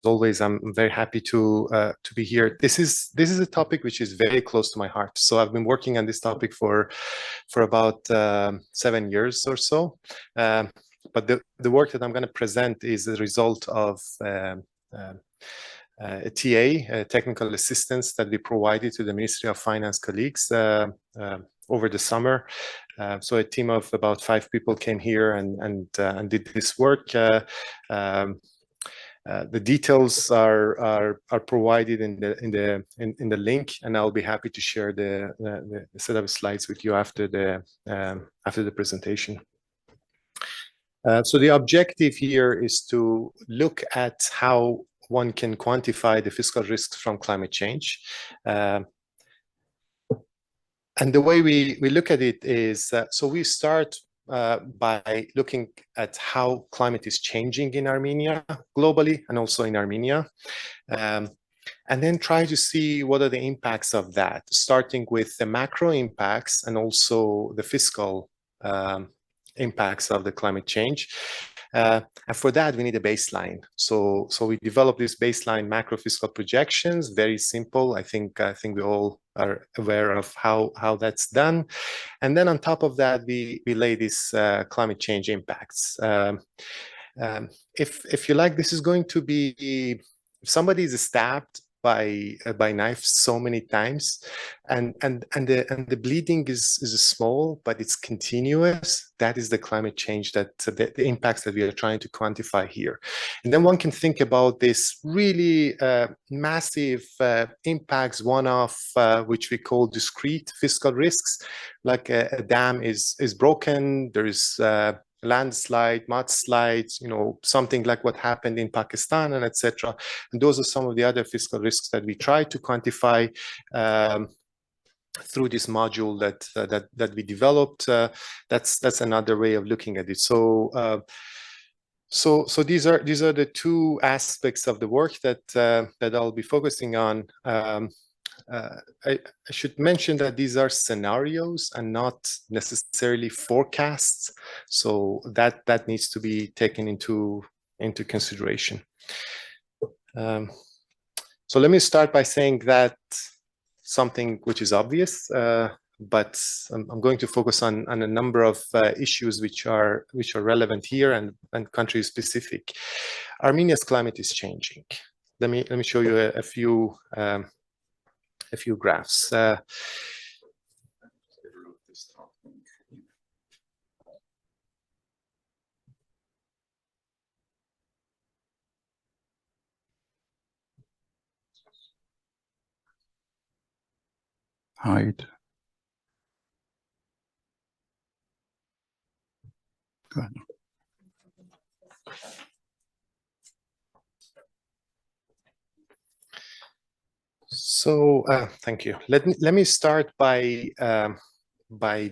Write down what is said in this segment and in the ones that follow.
always, I'm very happy to be here. This is a topic which is very close to my heart. So I've been working on this topic for about 7 years or so. But the work that I'm going to present is the result of a TA, technical assistance that we provided to the Ministry of Finance colleagues over the summer. So a team of about 5 people came here and did this work. The details are provided in the link, and I'll be happy to share the set of slides with you after the presentation. So the objective here is to look at how one can quantify the fiscal risks from climate change. And the way we look at it is, so we start by looking at how climate is changing in Armenia, globally, and also in Armenia. And then try to see what are the impacts of that, starting with the macro impacts and also the fiscal impacts of the climate change. And for that, we need a baseline. So we developed this baseline macro fiscal projections, very simple. I think we all are aware of how that's done. And then on top of that, we lay these climate change impacts. If you like, this is going to be, if somebody is stabbed by knife so many times, and the bleeding is small, but it's continuous. That is the climate change, that the impacts that we are trying to quantify here. And then one can think about this really massive impacts, one-off, which we call discrete fiscal risks, like a dam is broken, there is landslide, mudslides, something like what happened in Pakistan, and etc. And those are some of the other fiscal risks that we try to quantify through this module that we developed. That's another way of looking at it. So these are the two aspects of the work that I'll be focusing on. I should mention that these are scenarios and not necessarily forecasts, so that needs to be taken into consideration. So let me start by saying that something which is obvious, but I'm going to focus on a number of issues which are relevant here and country specific. Armenia's climate is changing. Let me show you a few graphs. Hide. Good. So thank you. Let me start by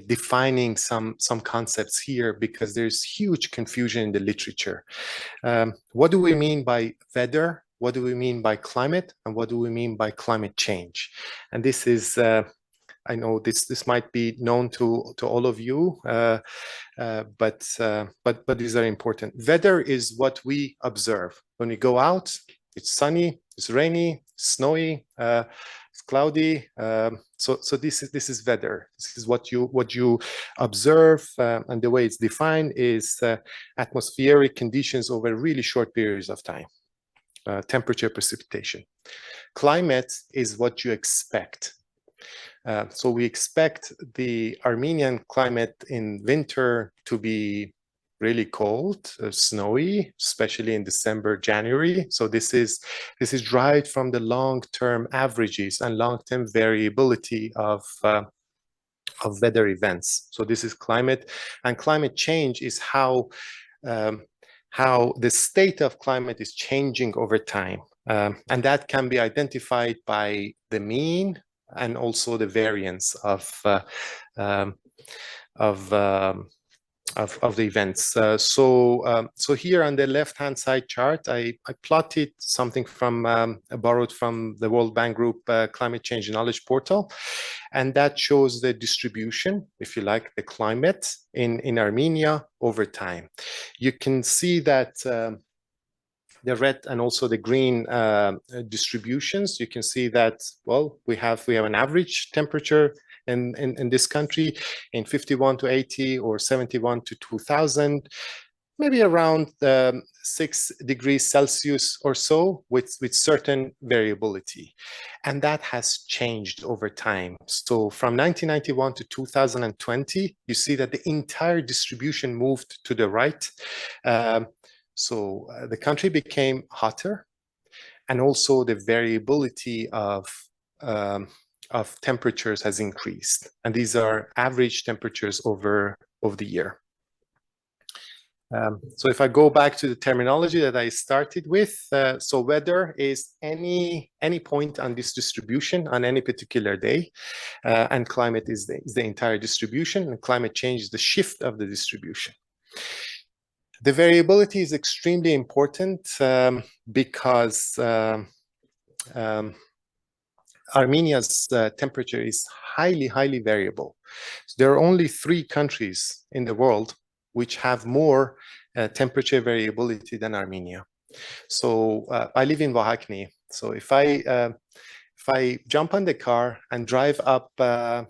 defining some concepts here, because there's huge confusion in the literature. What do we mean by weather? What do we mean by climate? And what do we mean by climate change? And this is, I know this might be known to all of you, but these are important. Weather is what we observe when we go out. It's sunny, it's rainy, snowy, it's cloudy. So this is weather. This is what you observe, and the way it's defined is atmospheric conditions over really short periods of time. Temperature, precipitation. Climate is what you expect. So we expect the Armenian climate in winter to be really cold, snowy, especially in December, January. So this is derived from the long-term averages and long-term variability of weather events. So this is climate, and climate change is how the state of climate is changing over time, and that can be identified by the mean and also the variance of the events. So here on the left-hand side chart, I plotted something from borrowed from the World Bank Group Climate Change Knowledge Portal, and that shows the distribution, if you like, the climate in Armenia over time. You can see that the red and also the green distributions, you can see that, well, we have an average temperature in this country in 51 to 80 or 71 to 2000, maybe around 6 degrees Celsius or so, with certain variability. And that has changed over time. So from 1991 to 2020, you see that the entire distribution moved to the right. So the country became hotter, and also the variability of temperatures has increased. And these are average temperatures over the year. So if I go back to the terminology that I started with, so weather is any point on this distribution on any particular day, and climate is the entire distribution, and climate change is the shift of the distribution. The variability is extremely important because Armenia's temperature is highly variable. So there are only 3 countries in the world which have more temperature variability than Armenia. So I live in Vahakni. So if I jump on the car and drive up a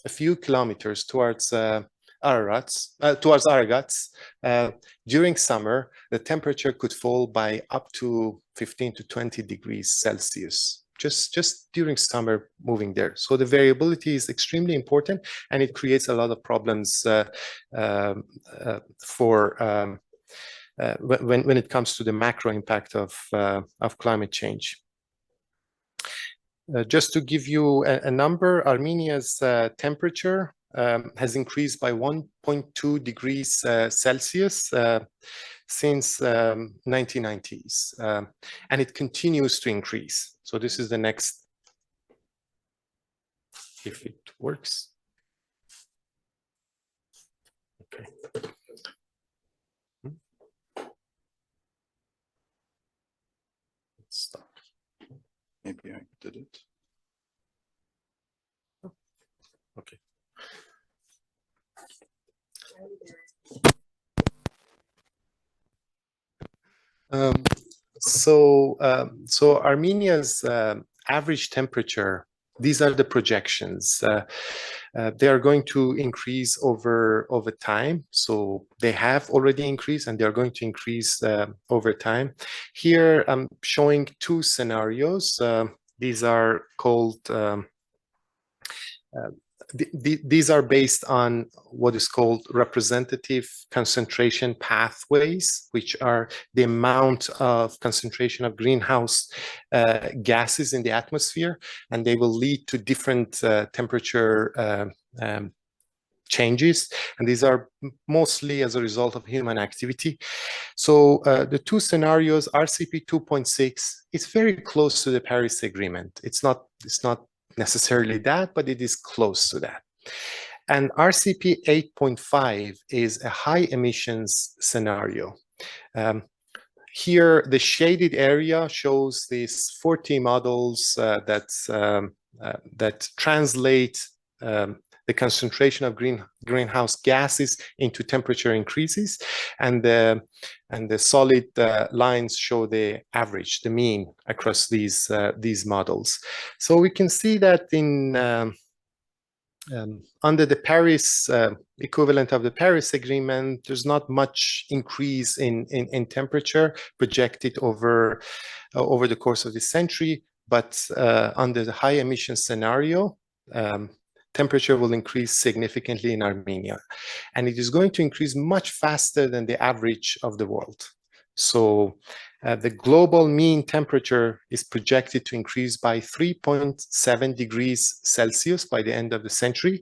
few kilometers towards Aragats, during summer, the temperature could fall by up to 15 to 20 degrees Celsius. Just during summer moving there. So the variability is extremely important, and it creates a lot of problems when it comes to the macro impact of climate change. Just to give you a number, Armenia's temperature has increased by 1.2 degrees Celsius since 1990s, and it continues to increase. So this is the next, if it works. Okay. Let's stop. Maybe I did it. Okay. So Armenia's average temperature, these are the projections. They are going to increase over time. So they have already increased, and they are going to increase over time. Here I'm showing 2 scenarios. These are called these are based on what is called representative concentration pathways, which are the amount of concentration of greenhouse gases in the atmosphere, and they will lead to different temperature changes, and these are mostly as a result of human activity. So the 2 scenarios, RCP 2.6, is very close to the Paris Agreement. It's not necessarily that, but it is close to that. And RCP 8.5 is a high emissions scenario. Here, the shaded area shows these 40 models that translate the concentration of greenhouse gases into temperature increases, and the solid lines show the average, the mean across these models. So we can see that in under the Paris equivalent of the Paris Agreement, there's not much increase in temperature projected over the course of this century, but under the high emission scenario, temperature will increase significantly in Armenia, and it is going to increase much faster than the average of the world. So the global mean temperature is projected to increase by 3.7 degrees Celsius by the end of the century,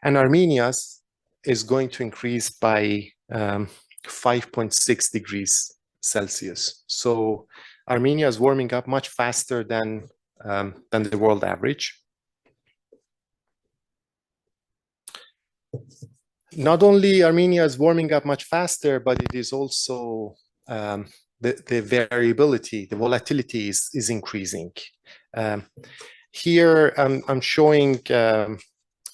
and Armenia's is going to increase by 5.6 degrees Celsius. So Armenia is warming up much faster than the world average. Not only Armenia is warming up much faster, but it is also the variability, the volatility is increasing. Here I'm showing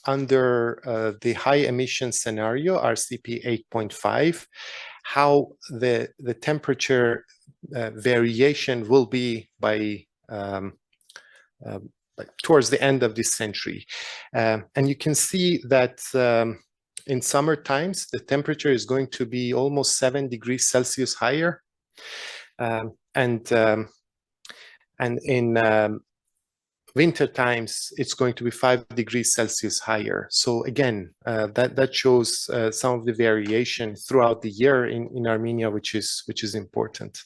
under the high emission scenario, RCP 8.5, how the temperature variation will be by towards the end of this century. And you can see that in summer times, the temperature is going to be almost 7 degrees Celsius higher. And in winter times, it's going to be 5 degrees Celsius higher. So again, that shows some of the variation throughout the year in Armenia, which is important.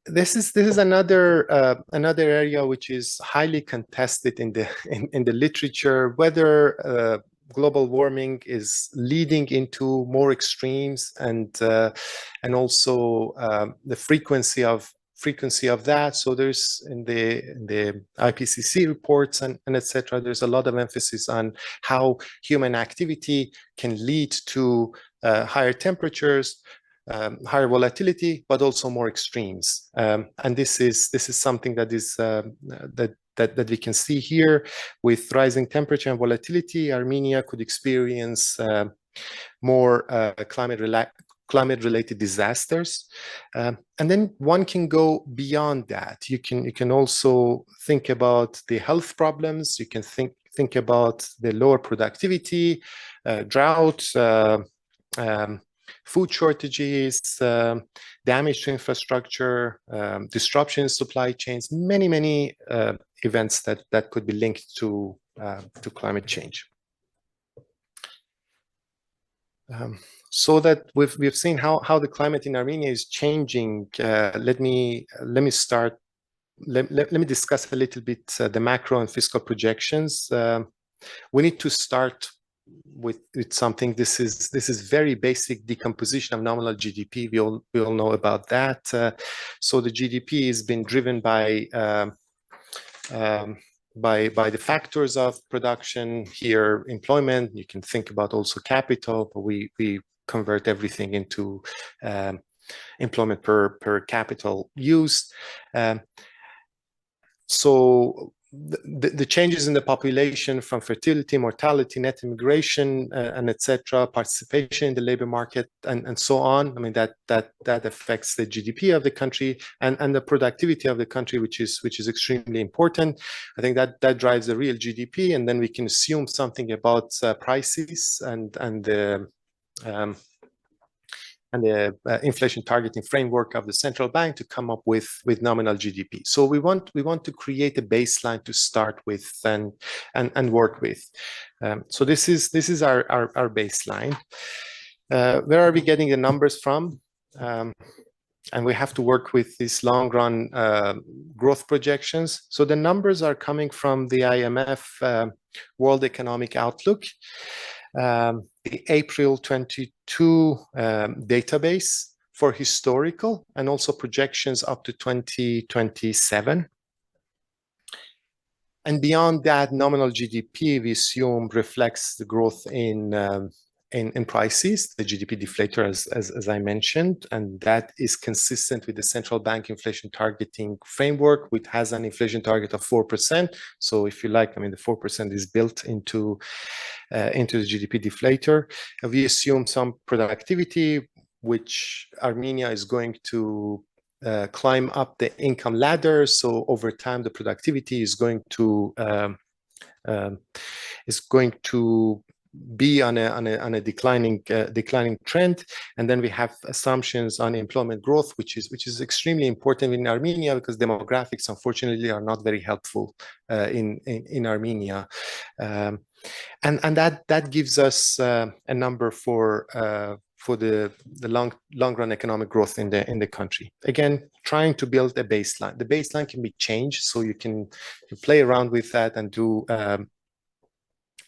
This is another area which is highly contested in the literature, whether global warming is leading into more extremes, and also the frequency of that. So there's in the IPCC reports and etc. There's a lot of emphasis on how human activity can lead to higher temperatures, higher volatility, but also more extremes. And this is something that is that we can see here. With rising temperature and volatility, Armenia could experience more climate-related disasters. And then one can go beyond that. You can also think about the health problems. You can think about the lower productivity, drought, food shortages, damage to infrastructure, disruption in supply chains, many events that could be linked to climate change. So that we've seen how the climate in Armenia is changing. Let me start. Let me discuss a little bit the macro and fiscal projections. We need to start with something. This is very basic decomposition of nominal GDP. We all know about that. So the GDP has been driven by the factors of production here, employment. You can think about also capital, but we convert everything into employment per capital use. So the changes in the population, from fertility, mortality, net immigration, and etc., participation in the labor market, and so on. I mean, that affects the GDP of the country and the productivity of the country, which is extremely important. I think that drives the real GDP, and then we can assume something about prices and the inflation targeting framework of the central bank to come up with nominal GDP. So we want to create a baseline to start with and work with. So this is our baseline. Where are we getting the numbers from? And we have to work with these long run growth projections. So the numbers are coming from the IMF World Economic Outlook, the April 22 database for historical and also projections up to 2027. And beyond that, nominal GDP, we assume, reflects the growth in prices, the GDP deflator, as I mentioned, and that is consistent with the central bank inflation targeting framework, which has an inflation target of 4%. So if you like, I mean, the 4% is built into the GDP deflator. And we assume some productivity, which Armenia is going to climb up the income ladder. So over time, the productivity is going to be on a declining trend. And then we have assumptions on employment growth, which is extremely important in Armenia, because demographics unfortunately are not very helpful in Armenia. And that gives us a number for the long run economic growth in the country. Again, trying to build a baseline. The baseline can be changed, so you can play around with that and do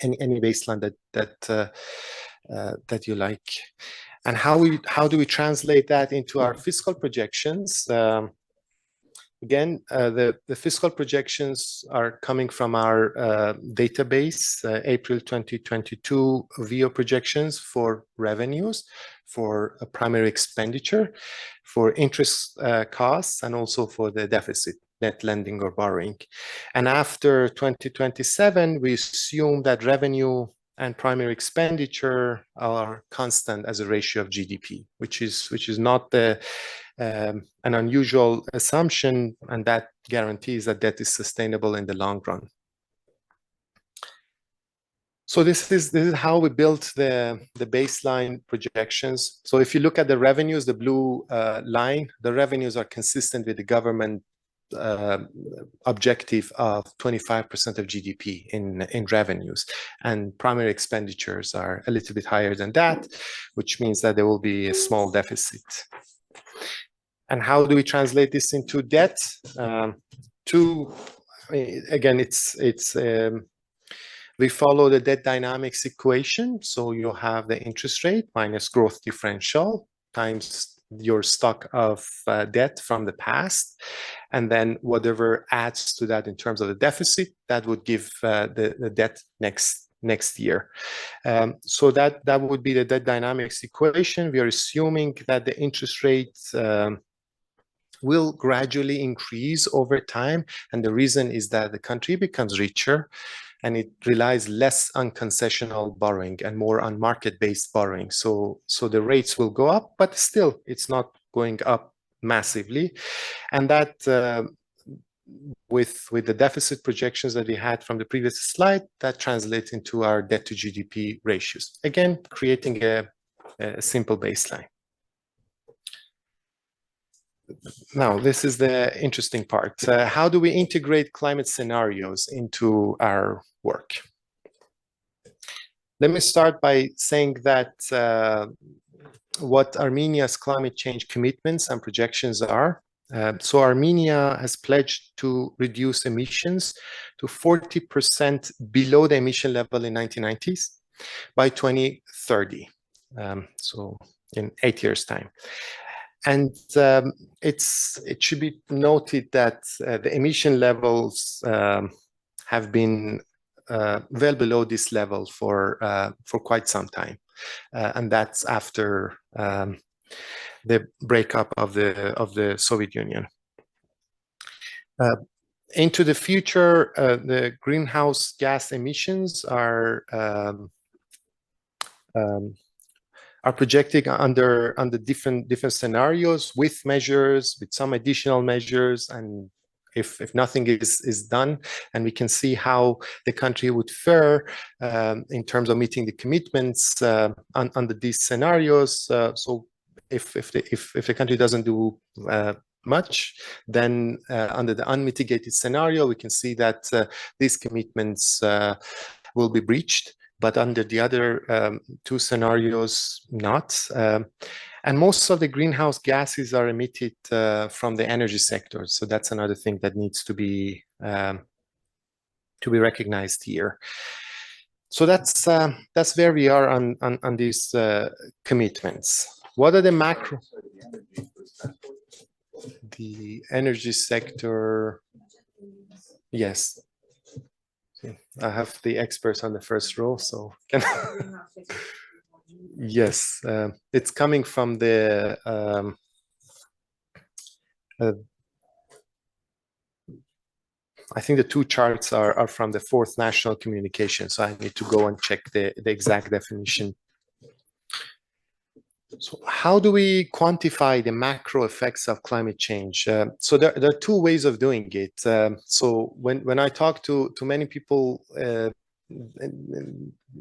any baseline that you like. And how do we translate that into our fiscal projections? Again, the fiscal projections are coming from our database, April 2022 VO projections for revenues, for a primary expenditure, for interest costs, and also for the deficit, net lending or borrowing. And after 2027, we assume that revenue and primary expenditure are constant as a ratio of GDP, which is not an unusual assumption, and that guarantees that debt is sustainable in the long run. So this is how we built the baseline projections. So if you look at the revenues, the blue line, the revenues are consistent with the government objective of 25% of GDP in revenues, and primary expenditures are a little bit higher than that, which means that there will be a small deficit. And how do we translate this into debt? Again, we follow the debt dynamics equation. So you have the interest rate minus growth differential times your stock of debt from the past, and then whatever adds to that in terms of the deficit, that would give the debt next year. So that would be the debt dynamics equation. We are assuming that the interest rate will gradually increase over time, and the reason is that the country becomes richer and it relies less on concessional borrowing and more on market-based borrowing. So the rates will go up, but still it's not going up massively. And that with the deficit projections that we had from the previous slide, that translates into our debt to GDP ratios. Again, creating a simple baseline. Now, this is the interesting part. How do we integrate climate scenarios into our work? Let me start by saying that what Armenia's climate change commitments and projections are. So Armenia has pledged to reduce emissions to 40% below the emission level in 1990s by 2030. So in 8 years' time. And it should be noted that the emission levels have been well below this level for quite some time, and that's after the breakup of the Soviet Union. Into the future, the greenhouse gas emissions are projected under different scenarios, with measures, with some additional measures, and if nothing is done, and we can see how the country would fare in terms of meeting the commitments under these scenarios. So if the country doesn't do much, then under the unmitigated scenario, we can see that these commitments will be breached. But under the other two scenarios, not. And most of the greenhouse gases are emitted from the energy sector. So that's another thing that needs to be recognized here. So that's where we are on these commitments. What are the macro? The energy sector, yes. I have the experts on the first row, so yes, it's coming from the I think the two charts are from the fourth national communication, so I need to go and check the exact definition. So how do we quantify the macro effects of climate change? So there are two ways of doing it. So when I talk to many people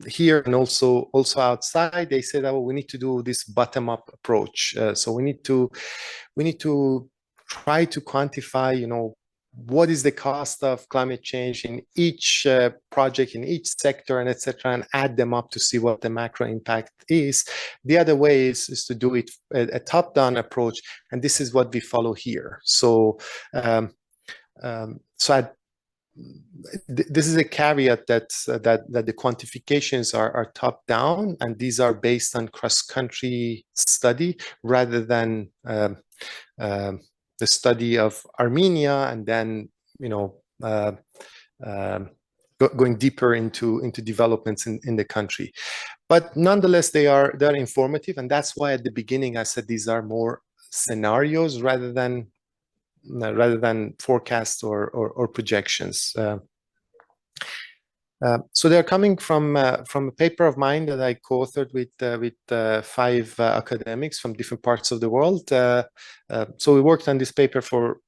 here and also outside, they say that, well, we need to do this bottom-up approach. So we need to try to quantify, what is the cost of climate change in each project, in each sector, and etc., and add them up to see what the macro impact is. The other way is to do it a top-down approach, and this is what we follow here. So, this is a caveat that the quantifications are top-down, and these are based on cross-country study rather than the study of Armenia, and then going deeper into developments in the country. But nonetheless, they're informative, and that's why at the beginning I said these are more scenarios rather than forecasts or projections. So they're coming from a paper of mine that I co-authored with 5 academics from different parts of the world. So we worked on this paper for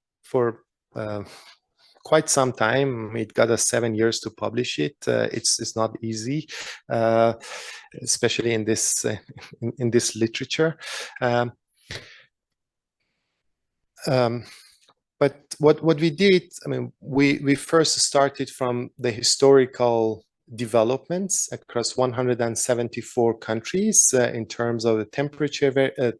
quite some time. It got us 7 years to publish it. It's not easy, especially in this in this literature. But what we did, I mean, we first started from the historical developments across 174 countries in terms of the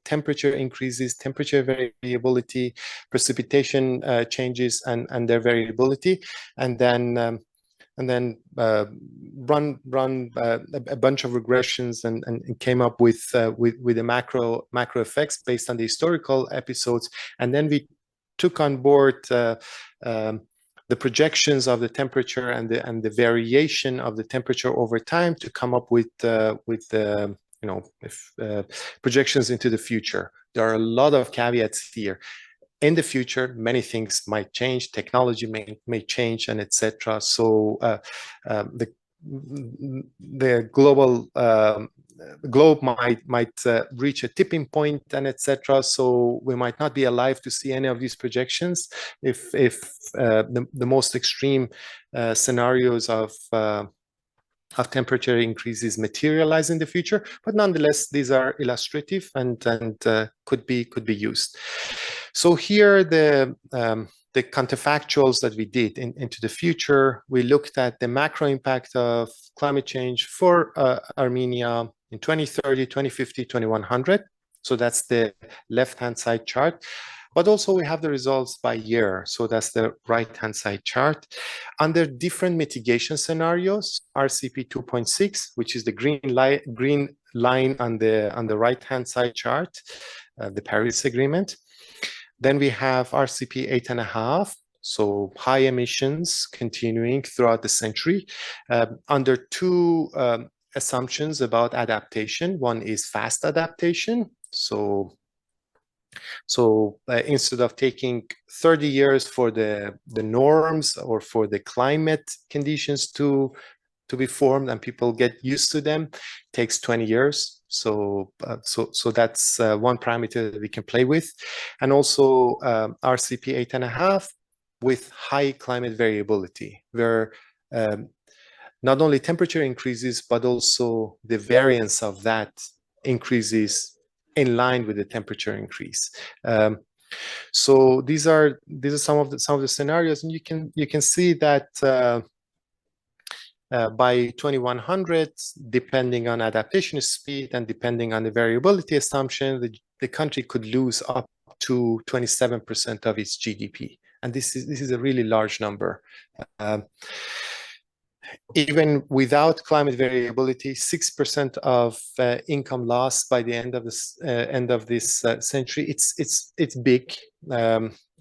temperature increases, temperature variability, precipitation changes, and their variability, and then run a bunch of regressions and came up with the macro effects based on the historical episodes, and then we took on board the projections of the temperature and the variation of the temperature over time to come up with projections into the future. There are a lot of caveats here. In the future, many things might change, technology may change, and etc. So the globe might reach a tipping point, and etc. So we might not be alive to see any of these projections if the most extreme scenarios of temperature increases materialize in the future. But nonetheless, these are illustrative and could be used. So here the counterfactuals that we did into the future, we looked at the macro impact of climate change for Armenia in 2030, 2050, 2100. So that's the left-hand side chart. But also we have the results by year. So that's the right-hand side chart. Under different mitigation scenarios, RCP 2.6, which is the green line on the right-hand side chart, the Paris Agreement. Then we have RCP 8.5, so high emissions continuing throughout the century, under 2 assumptions about adaptation. One is fast adaptation. So instead of taking 30 years for the norms or for the climate conditions to be formed and people get used to them, it takes 20 years. So that's one parameter that we can play with. And also RCP 8.5 with high climate variability, where not only temperature increases, but also the variance of that increases in line with the temperature increase. So these are some of the scenarios, and you can see that by 2100, depending on adaptation speed and depending on the variability assumption, the country could lose up to 27% of its GDP, and this is a really large number. Even without climate variability, 6% of income loss by the end of this century. It's big.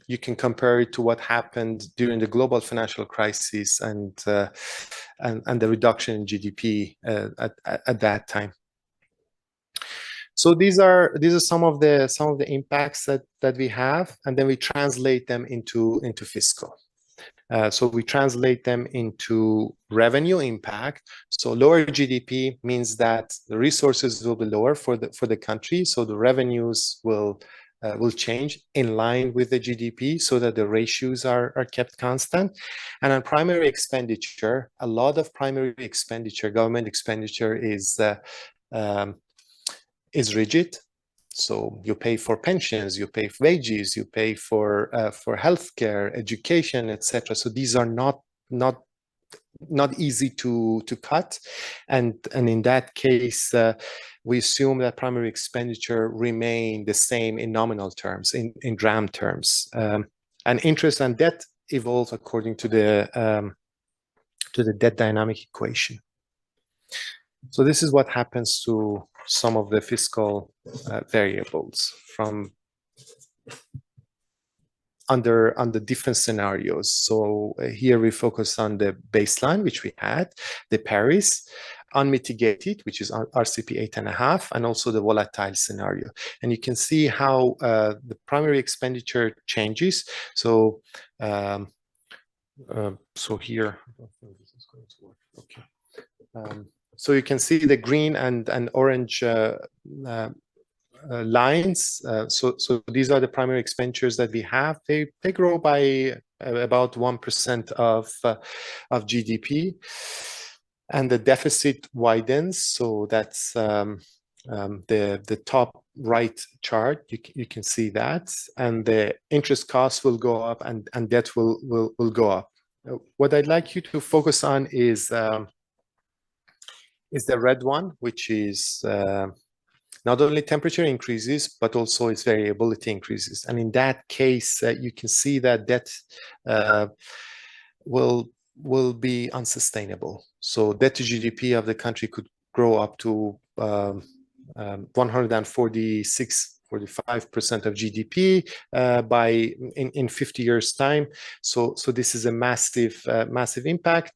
You can compare it to what happened during the global financial crisis and the reduction in GDP at that time. So these are some of the impacts that we have, and then we translate them into fiscal. So we translate them into revenue impact. So lower GDP means that the resources will be lower for the country. So the revenues will change in line with the GDP so that the ratios are kept constant. And on primary expenditure, a lot of primary expenditure, government expenditure is rigid. So you pay for pensions, you pay for wages, you pay for healthcare, education, etc. So these are not easy to cut, and in that case, we assume that primary expenditure remain the same in nominal terms, in dram terms, and interest and debt evolve according to the debt dynamic equation. So this is what happens to some of the fiscal variables from under different scenarios. So here we focus on the baseline, which we had, the Paris, unmitigated, which is RCP 8.5, and also the volatile scenario. And you can see how the primary expenditure changes. So so here, I don't think this is going to work. Okay. So you can see the green and orange lines. So these are the primary expenditures that we have. They grow by about 1% of GDP, and the deficit widens. So that's the top right chart. You can see that, and the interest costs will go up, and debt will go up. What I'd like you to focus on is the red one, which is not only temperature increases, but also its variability increases. And in that case, you can see that debt will be unsustainable. So debt to GDP of the country could grow up to 146-45% of GDP in 50 years time. So this is a massive impact.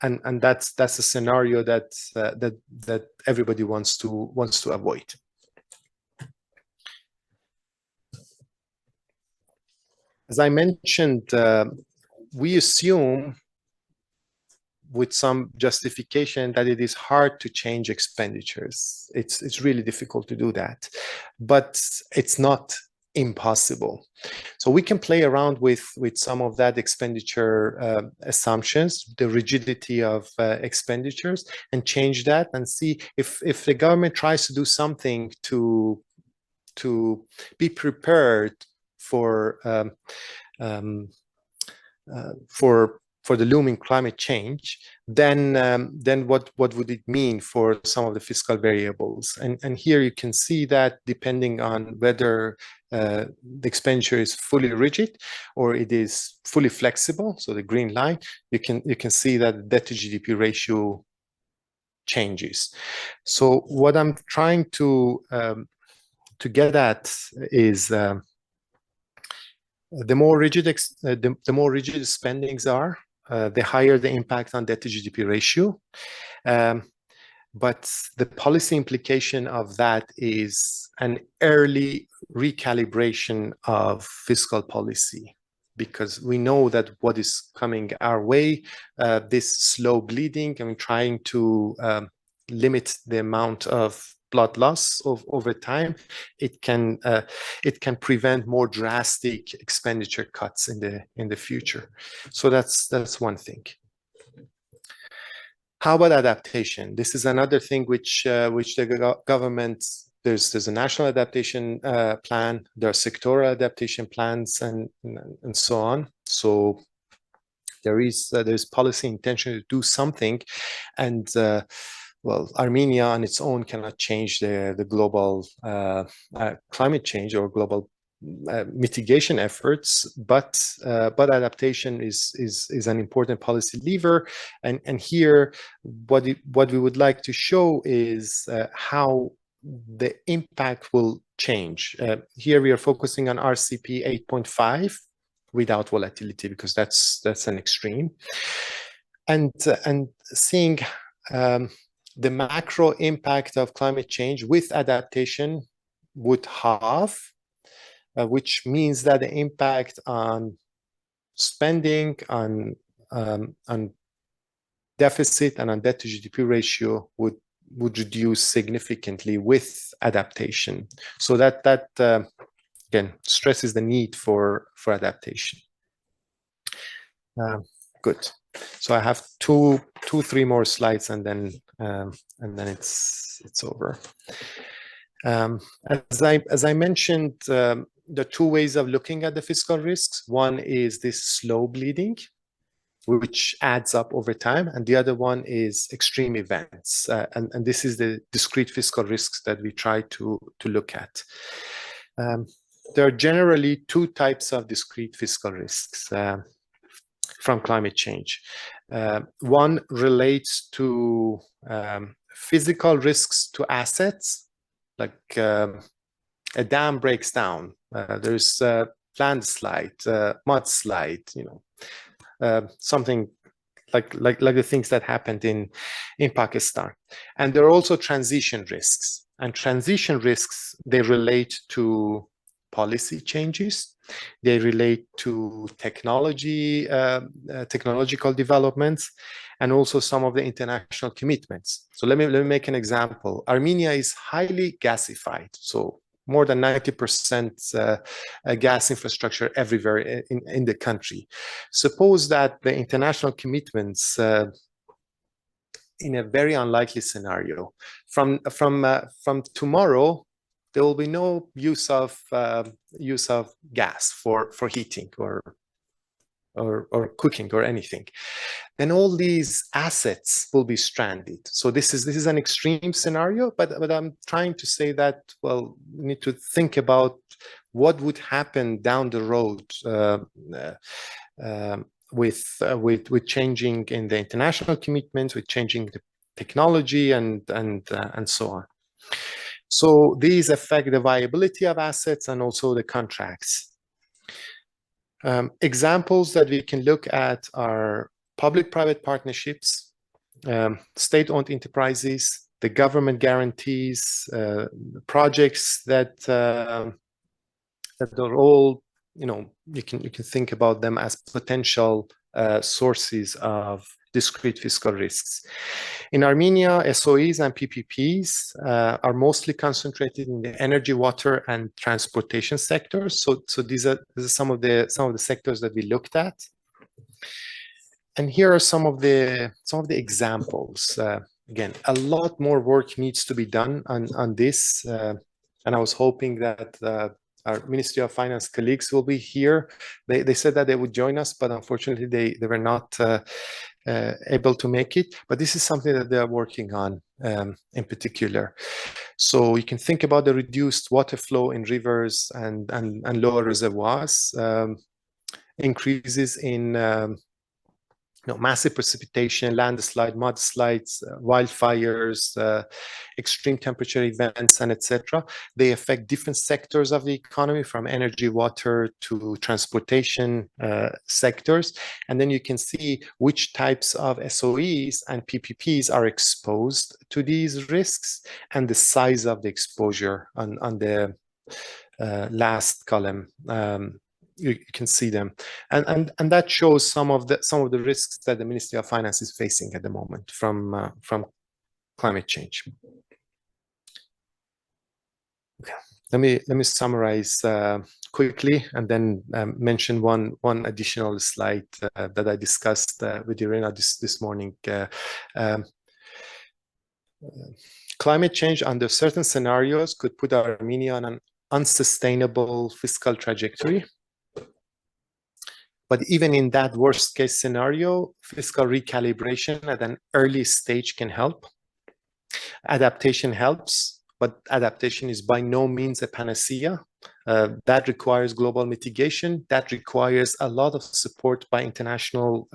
And that's a scenario that everybody wants to avoid. As I mentioned, we assume with some justification that it is hard to change expenditures. It's really difficult to do that, but it's not impossible. So we can play around with some of that expenditure assumptions, the rigidity of expenditures, and change that and see if the government tries to do something to be prepared for the looming climate change, then what would it mean for some of the fiscal variables? And here you can see that depending on whether the expenditure is fully rigid or it is fully flexible, so the green line, you can see that the debt to GDP ratio changes. So what I'm trying to get at is the more rigid spendings are, the higher the impact on debt to GDP ratio. But the policy implication of that is an early recalibration of fiscal policy, because we know that what is coming our way, this slow bleeding, I mean, trying to limit the amount of blood loss over time, it can prevent more drastic expenditure cuts in the future. So that's one thing. How about adaptation? This is another thing which the government, there's a national adaptation plan, there are sectoral adaptation plans, and so on. So there's policy intention to do something, and well, Armenia on its own cannot change the global climate change or global mitigation efforts, but adaptation is an important policy lever. And here, what we would like to show is how the impact will change. Here we are focusing on RCP 8.5 without volatility, because that's an extreme, and seeing the macro impact of climate change with adaptation would halve, which means that the impact on spending, on deficit, and on debt to GDP ratio would reduce significantly with adaptation. So that again stresses the need for adaptation. Good. So I have three more slides, and then it's over. As I mentioned, there are two ways of looking at the fiscal risks. One is this slow bleeding, which adds up over time, and the other one is extreme events, and this is the discrete fiscal risks that we try to look at. There are generally two types of discrete fiscal risks from climate change. One relates to physical risks to assets, like a dam breaks down, there's a landslide, mudslide, something like the things that happened in Pakistan. And there are also transition risks. And transition risks, they relate to policy changes. They relate to technology, technological developments, and also some of the international commitments. So let me make an example. Armenia is highly gasified, so more than 90% gas infrastructure everywhere in the country. Suppose that the international commitments, in a very unlikely scenario, from tomorrow, there will be no use of gas for heating or cooking or anything. Then all these assets will be stranded. So this is an extreme scenario, but I'm trying to say that, well, we need to think about what would happen down the road with changing in the international commitments, with changing the technology and so on. So these affect the viability of assets and also the contracts. Examples that we can look at are public-private partnerships, state-owned enterprises, the government guarantees, projects that are all, you can think about them as potential sources of discrete fiscal risks. In Armenia, SOEs and PPPs are mostly concentrated in the energy, water, and transportation sectors. So these are some of the sectors that we looked at. And here are some of the examples. Again, a lot more work needs to be done on this, and I was hoping that our Ministry of Finance colleagues will be here. They said that they would join us, but unfortunately they were not able to make it. But this is something that they are working on in particular. So you can think about the reduced water flow in rivers and lower reservoirs, increases in massive precipitation, landslide, mudslides, wildfires, extreme temperature events, and etc. They affect different sectors of the economy, from energy, water to transportation sectors. And then you can see which types of SOEs and PPPs are exposed to these risks and the size of the exposure on the last column. You can see them, and that shows some of the risks that the Ministry of Finance is facing at the moment from climate change. Okay. Let me summarize quickly, and then mention one additional slide that I discussed with Irina this morning. Climate change under certain scenarios could put Armenia on an unsustainable fiscal trajectory. But even in that worst case scenario, fiscal recalibration at an early stage can help. Adaptation helps, but adaptation is by no means a panacea. That requires global mitigation. That requires a lot of support by international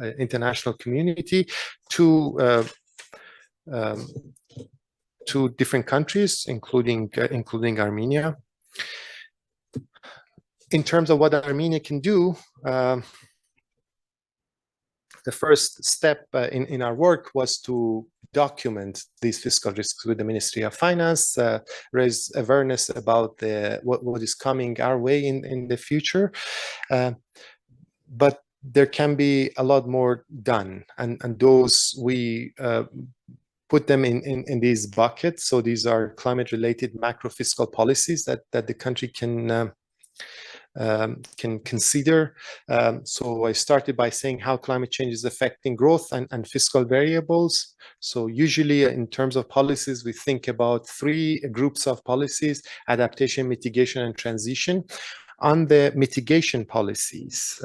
community to different countries, including Armenia. In terms of what Armenia can do, the first step in our work was to document these fiscal risks with the Ministry of Finance, raise awareness about what is coming our way in the future. But there can be a lot more done, and those we put them in these buckets. So these are climate-related macro fiscal policies that the country can consider. So I started by saying how climate change is affecting growth and fiscal variables. So usually in terms of policies, we think about three groups of policies: adaptation, mitigation, and transition. On the mitigation policies,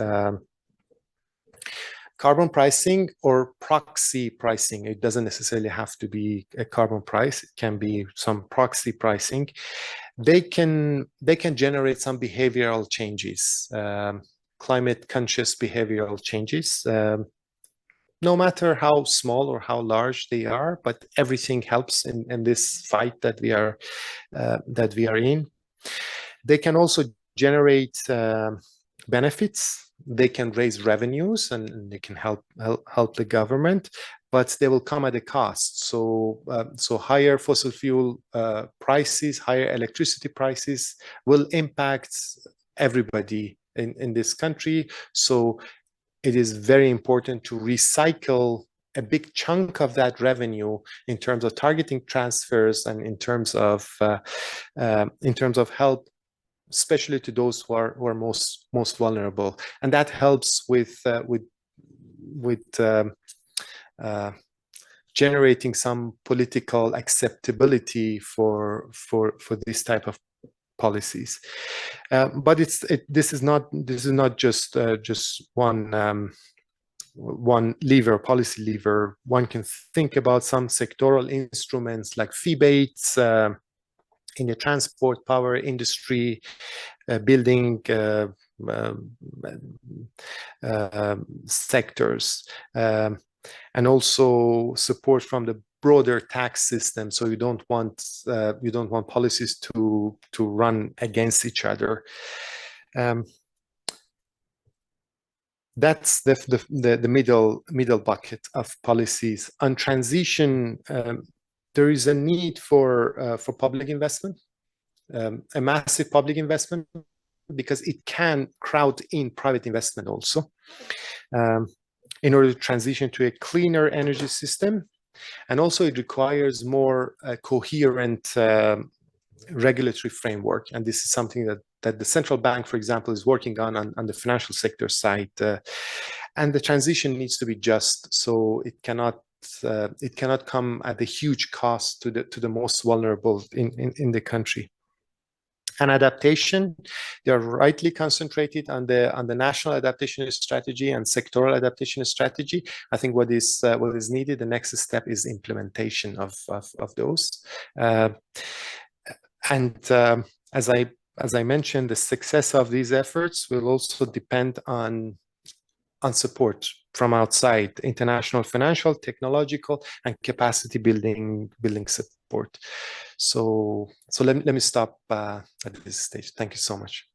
carbon pricing or proxy pricing, it doesn't necessarily have to be a carbon price, it can be some proxy pricing. They can generate some behavioral changes, climate conscious behavioral changes, no matter how small or how large they are, but everything helps in this fight that we are in. They can also generate benefits. They can raise revenues and they can help the government, but they will come at a cost. So higher fossil fuel prices, higher electricity prices will impact everybody in this country. So it is very important to recycle a big chunk of that revenue in terms of targeting transfers and in terms of help, especially to those who are most vulnerable, and that helps with generating some political acceptability for this type of policies. But this is not just one lever, policy lever. One can think about some sectoral instruments like rebates in the transport, power industry, building sectors, and also support from the broader tax system. So you don't want policies to run against each other. That's the middle bucket of policies. On transition, there is a need for public investment, a massive public investment, because it can crowd in private investment also, in order to transition to a cleaner energy system. And also it requires more coherent regulatory framework. And this is something that the central bank, for example, is working on the financial sector side. And the transition needs to be just, so it cannot come at a huge cost to the most vulnerable in the country. And adaptation, they are rightly concentrated on the national adaptation strategy and sectoral adaptation strategy. I think what is needed, the next step, is implementation of those. As I mentioned, the success of these efforts will also depend on support from outside, international financial, technological, and capacity building support. So let me stop at this stage. Thank you so much.